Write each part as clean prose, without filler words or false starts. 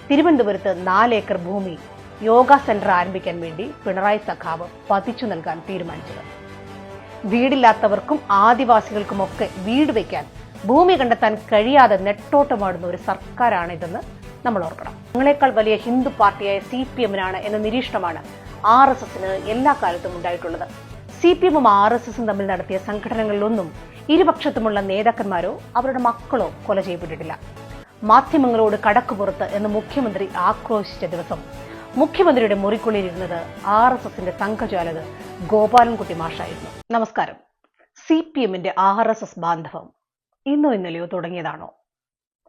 തിരുവനന്തപുരത്ത് 4 ഏക്കർ ഭൂമി യോഗ സെന്റർ ആരംഭിക്കാൻ വേണ്ടി പിണറായി സഖാവ് പതിച്ചു നൽകാൻ തീരുമാനിച്ചത്. വീടില്ലാത്തവർക്കും ആദിവാസികൾക്കുമൊക്കെ വീട് വയ്ക്കാൻ ഭൂമി കണ്ടെത്താൻ കഴിയാതെ നെട്ടോട്ടമാടുന്ന ഒരു സർക്കാരാണിതെന്ന് നമ്മൾ ഓർക്കണം. ഞങ്ങളെക്കാൾ വലിയ ഹിന്ദു പാർട്ടിയായ CPM-നാണ് എന്ന നിരീക്ഷണമാണ് RSSന് എല്ലാ കാലത്തും ഉണ്ടായിട്ടുള്ളത്. CPM-ഉം RSSും തമ്മിൽ നടത്തിയ സംഘടനകളിലൊന്നും ഇരുപക്ഷത്തുമുള്ള നേതാക്കന്മാരോ അവരുടെ മക്കളോ കൊല ചെയ്യപ്പെട്ടിട്ടില്ല. മാധ്യമങ്ങളോട് കടക്കുപുറത്ത് എന്ന് മുഖ്യമന്ത്രി ആക്രോശിച്ച ദിവസം മുഖ്യമന്ത്രിയുടെ മുറിക്കുള്ളിലിരുന്നത് RSSന്റെ സംഘചാലക് ഗോപാലൻകുട്ടി മാഷായിരുന്നു. നമസ്കാരം. CPM-ന്റെ RSS ബാന്ധവം ഇന്നോ ഇന്നലെയോ തുടങ്ങിയതാണോ?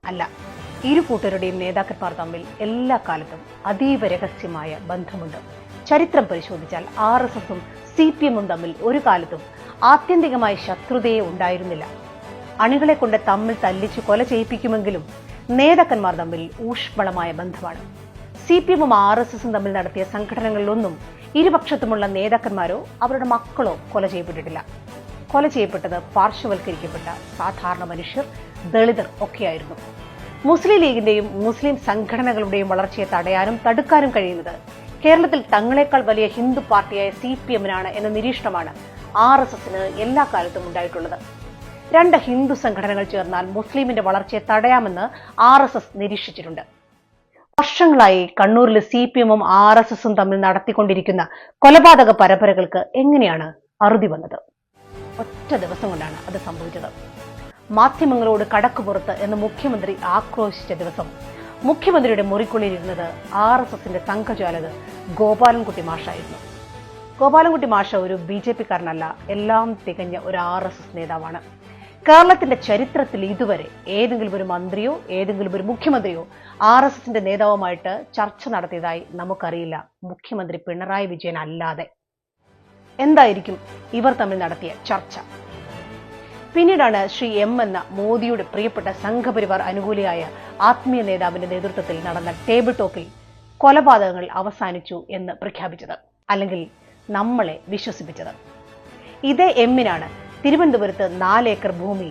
അല്ല. ഇരു കൂട്ടരുടെയും നേതാക്കന്മാർ തമ്മിൽ എല്ലാ കാലത്തും അതീവ രഹസ്യമായ ബന്ധമുണ്ട്. ചരിത്രം പരിശോധിച്ചാൽ RSSും CPM-ഉം തമ്മിൽ ഒരു കാലത്തും ആത്യന്തികമായ ശത്രുതയെ ഉണ്ടായിരുന്നില്ല. അണികളെ കൊണ്ട് തമ്മിൽ തല്ലിച്ച് കൊല ചെയ്യിപ്പിക്കുമെങ്കിലും നേതാക്കന്മാർ തമ്മിൽ ഊഷ്മളമായ ബന്ധമാണ്. CPM-ഉം RSSും തമ്മിൽ നടത്തിയ സംഘടനകളിലൊന്നും ഇരുപക്ഷത്തുമുള്ള നേതാക്കന്മാരോ അവരുടെ മക്കളോ കൊല ചെയ്യപ്പെട്ടിട്ടില്ല. കൊല ചെയ്യപ്പെട്ടത് പാർശ്വവൽക്കരിക്കപ്പെട്ട സാധാരണ മനുഷ്യർ, ദളിതർ ഒക്കെയായിരുന്നു. മുസ്ലിം ലീഗിന്റെയും മുസ്ലിം സംഘടനകളുടെയും വളർച്ചയെ തടയാനും തടുക്കാനും കഴിയുന്നത് കേരളത്തിൽ തങ്ങളെക്കാൾ വലിയ ഹിന്ദു പാർട്ടിയായ CPM-നാണ് എന്ന നിരീക്ഷണമാണ് RSSന് എല്ലാ കാലത്തും ഉണ്ടായിട്ടുള്ളത്. 2 ഹിന്ദു സംഘടനകൾ ചേർന്നാൽ മുസ്ലിമിന്റെ വളർച്ചയെ തടയാമെന്ന് RSS നിരീക്ഷിച്ചിട്ടുണ്ട്. വർഷങ്ങളായി കണ്ണൂരിൽ CPM-ഉം RSSും തമ്മിൽ നടത്തിക്കൊണ്ടിരിക്കുന്ന കൊലപാതക പരമ്പരകൾക്ക് എങ്ങനെയാണ് അറുതി വന്നത്? ഒറ്റ ദിവസം കൊണ്ടാണ് അത് സംഭവിച്ചത്. മാധ്യമങ്ങളോട് കടക്കുപുറത്ത് എന്ന് മുഖ്യമന്ത്രി ആക്രോശിച്ച ദിവസം മുഖ്യമന്ത്രിയുടെ മുറിക്കുള്ളിലിരുന്നത് RSSന്റെ സംഘചാലക് ഗോപാലൻകുട്ടി മാഷായിരുന്നു. ഗോപാലൻകുട്ടി മാഷ ഒരു BJP-കാരനല്ല, എല്ലാം തികഞ്ഞ ഒരു RSS നേതാവാണ്. കേരളത്തിന്റെ ചരിത്രത്തിൽ ഇതുവരെ ഏതെങ്കിലും ഒരു മന്ത്രിയോ ഏതെങ്കിലും ഒരു മുഖ്യമന്ത്രിയോ RSSന്റെ നേതാവുമായിട്ട് ചർച്ച നടത്തിയതായി നമുക്കറിയില്ല, മുഖ്യമന്ത്രി പിണറായി വിജയൻ അല്ലാതെ. എന്തായിരിക്കും ഇവർ തമ്മിൽ നടത്തിയ ചർച്ച? പിന്നീടാണ് ശ്രീ M എന്ന മോദിയുടെ പ്രിയപ്പെട്ട സംഘപരിവാർ അനുകൂലിയായ ആത്മീയ നേതാവിന്റെ നേതൃത്വത്തിൽ നടന്ന ടേബിൾ ടോക്കിൽ കൊലപാതകങ്ങൾ അവസാനിച്ചു എന്ന് പ്രഖ്യാപിച്ചത്, അല്ലെങ്കിൽ നമ്മളെ വിശ്വസിപ്പിച്ചത്. ഇതേ M-നാണ് തിരുവനന്തപുരത്ത് 4 ഏക്കർ ഭൂമി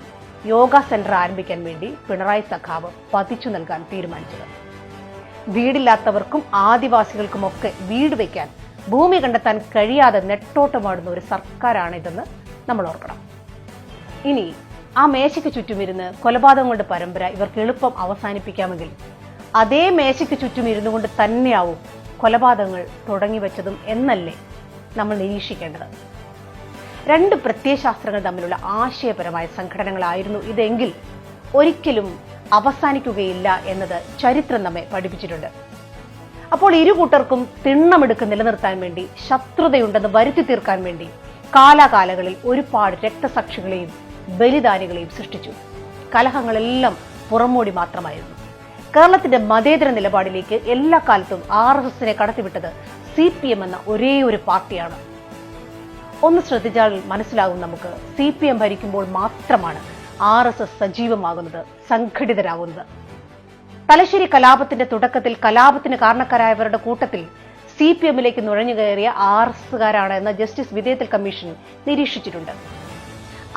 യോഗ സെന്റർ ആരംഭിക്കാൻ വേണ്ടി പിണറായി സഖാവ് പതിച്ചു നൽകാൻ തീരുമാനിച്ചത്. വീടില്ലാത്തവർക്കും ആദിവാസികൾക്കുമൊക്കെ വീട് വയ്ക്കാൻ ഭൂമി കണ്ടെത്താൻ കഴിയാതെ നെട്ടോട്ടമാടുന്ന ഒരു സർക്കാരാണിതെന്ന് നമ്മൾ ഓർക്കണം. ഇനി ആ മേശയ്ക്ക് ചുറ്റുമിരുന്ന് കൊലപാതകങ്ങളുടെ പരമ്പര ഇവർക്ക് എളുപ്പം അവസാനിപ്പിക്കാമെങ്കിൽ അതേ മേശയ്ക്ക് ചുറ്റും ഇരുന്നു കൊണ്ട് തന്നെയാവും കൊലപാതകങ്ങൾ തുടങ്ങിവെച്ചതും എന്നല്ലേ നമ്മൾ നിരീക്ഷിക്കേണ്ടത്. 2 പ്രത്യയശാസ്ത്രങ്ങൾ തമ്മിലുള്ള ആശയപരമായ സംഘടനകളായിരുന്നു ഇതെങ്കിൽ ഒരിക്കലും അവസാനിക്കുകയില്ല എന്നത് ചരിത്രം നമ്മെ പഠിപ്പിച്ചിട്ടുണ്ട്. അപ്പോൾ ഇരു കൂട്ടർക്കും തിണ്ണമെടുക്ക് നിലനിർത്താൻ വേണ്ടി, ശത്രുതയുണ്ടെന്ന് വരുത്തി തീർക്കാൻ വേണ്ടി കാലാകാലങ്ങളിൽ ഒരുപാട് രക്തസാക്ഷികളെയും ബലിദാനികളെയും സൃഷ്ടിച്ചു. കലഹങ്ങളെല്ലാം പുറമോടി മാത്രമായിരുന്നു. കേരളത്തിന്റെ മതേതര നിലപാടിലേക്ക് എല്ലാ കാലത്തും RSSനെ കടത്തിവിട്ടത് CPM എന്ന ഒരേ ഒരു പാർട്ടിയാണ്. ഒന്ന് ശ്രദ്ധിച്ചാൽ മനസ്സിലാകും നമുക്ക്, CPM ഭരിക്കുമ്പോൾ മാത്രമാണ് RSS സജീവമാകുന്നത്, സംഘടിതരാകുന്നത്. തലശ്ശേരി കലാപത്തിന്റെ തുടക്കത്തിൽ കലാപത്തിന് കാരണക്കാരായവരുടെ കൂട്ടത്തിൽ CPM-ലേക്ക് നുഴഞ്ഞു കയറിയ RSSകാരാണ് എന്ന ജസ്റ്റിസ് വിധേയത്തിൽ കമ്മീഷൻ നിരീക്ഷിച്ചിട്ടുണ്ട്.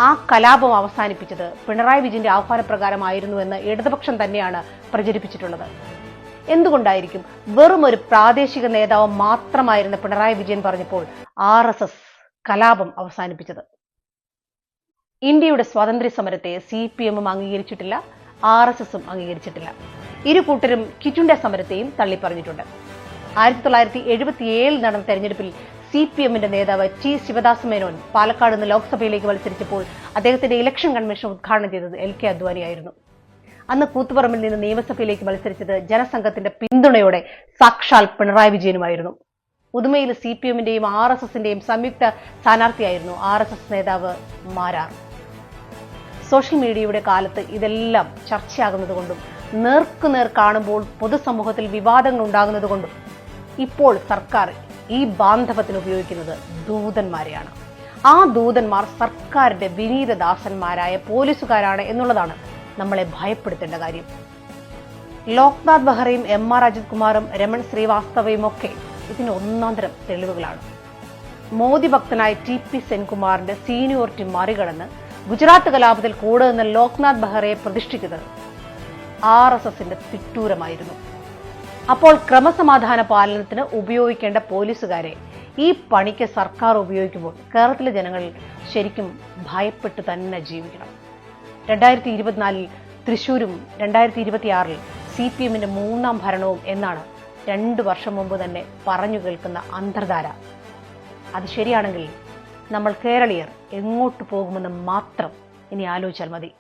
ആ കലാപം അവസാനിപ്പിച്ചത് പിണറായി വിജയന്റെ ആഹ്വാനപ്രകാരമായിരുന്നു എന്ന് ഇടതുപക്ഷം തന്നെയാണ് പ്രചരിപ്പിച്ചിട്ടുള്ളത്. എന്തുകൊണ്ടായിരിക്കും വെറും ഒരു പ്രാദേശിക നേതാവ് മാത്രമായിരുന്ന പിണറായി വിജയൻ പറഞ്ഞപ്പോൾ RSS കലാപം അവസാനിപ്പിച്ചത്? ഇന്ത്യയുടെ സ്വാതന്ത്ര്യ സമരത്തെ CPM-ഉം അംഗീകരിച്ചിട്ടില്ല, RSSും അംഗീകരിച്ചിട്ടില്ല. ഇരു കൂട്ടരും ക്വിറ്റ് ഇന്ത്യ സമരത്തെയും തള്ളിപ്പറഞ്ഞിട്ടുണ്ട്. 1977 നടന്ന തെരഞ്ഞെടുപ്പിൽ CPM-ന്റെ നേതാവ് T. ശിവദാസ് മേനോൻ പാലക്കാട് നിന്ന് ലോക്സഭയിലേക്ക് മത്സരിച്ചപ്പോൾ അദ്ദേഹത്തിന്റെ ഇലക്ഷൻ കൺവെൻഷൻ ഉദ്ഘാടനം ചെയ്തത് LK അദ്വാനിയായിരുന്നു. അന്ന് കൂത്തുപറമ്പിൽ നിന്ന് നിയമസഭയിലേക്ക് മത്സരിച്ചത് ജനസംഘത്തിന്റെ പിന്തുണയോടെ സാക്ഷാൽ പിണറായി വിജയനുമായിരുന്നു. ഉദുമയിൽ CPM-ന്റെയും RSSന്റെയും സംയുക്ത സ്ഥാനാർത്ഥിയായിരുന്നു RSS നേതാവ് മാരാർ. സോഷ്യൽ മീഡിയയുടെ കാലത്ത് ഇതെല്ലാം ചർച്ചയാകുന്നതുകൊണ്ടും നേർക്കുനേർ കാണുമ്പോൾ പൊതുസമൂഹത്തിൽ വിവാദങ്ങൾ ഉണ്ടാകുന്നതുകൊണ്ടും ഇപ്പോൾ സർക്കാർ ഈ ബാന്ധവത്തിന് ഉപയോഗിക്കുന്നത് ദൂതന്മാരെയാണ്. ആ ദൂതന്മാർ സർക്കാരിന്റെ വിനീതദാസന്മാരായ പോലീസുകാരാണ് എന്നുള്ളതാണ് നമ്മളെ ഭയപ്പെടുത്തേണ്ട കാര്യം. ലോക്നാഥ് ബെഹ്റയും MR അജിത് കുമാറും രമൺ ശ്രീവാസ്തവയും ഒക്കെ ഇതിന് ഒന്നാന്തരം തെളിവുകളാണ്. മോദി ഭക്തനായ TP സെൻകുമാറിന്റെ സീനിയോറിറ്റി മറികടന്ന് ഗുജറാത്ത് കലാപത്തിൽ കൂടെ നിന്ന് ലോക്നാഥ് ബെഹ്റയെ പ്രതിഷ്ഠിക്കുന്നത് RSSന്റെ തിട്ടൂരമായിരുന്നു. അപ്പോൾ ക്രമസമാധാന പാലനത്തിന് ഉപയോഗിക്കേണ്ട പോലീസുകാരെ ഈ പണിക്ക് സർക്കാർ ഉപയോഗിക്കുമ്പോൾ കേരളത്തിലെ ജനങ്ങൾ ശരിക്കും ഭയപ്പെട്ട് തന്നെ ജീവിക്കണം. 2024 തൃശൂരും 2026 CPMന്റെ മൂന്നാം ഭരണവും എന്നാണ് 2 വർഷം മുമ്പ് തന്നെ പറഞ്ഞു കേൾക്കുന്ന അന്തർധാര. അത് ശരിയാണെങ്കിൽ നമ്മൾ കേരളീയർ എങ്ങോട്ട് പോകുമെന്ന് മാത്രം ഇനി ആലോചിച്ചാൽ മതി.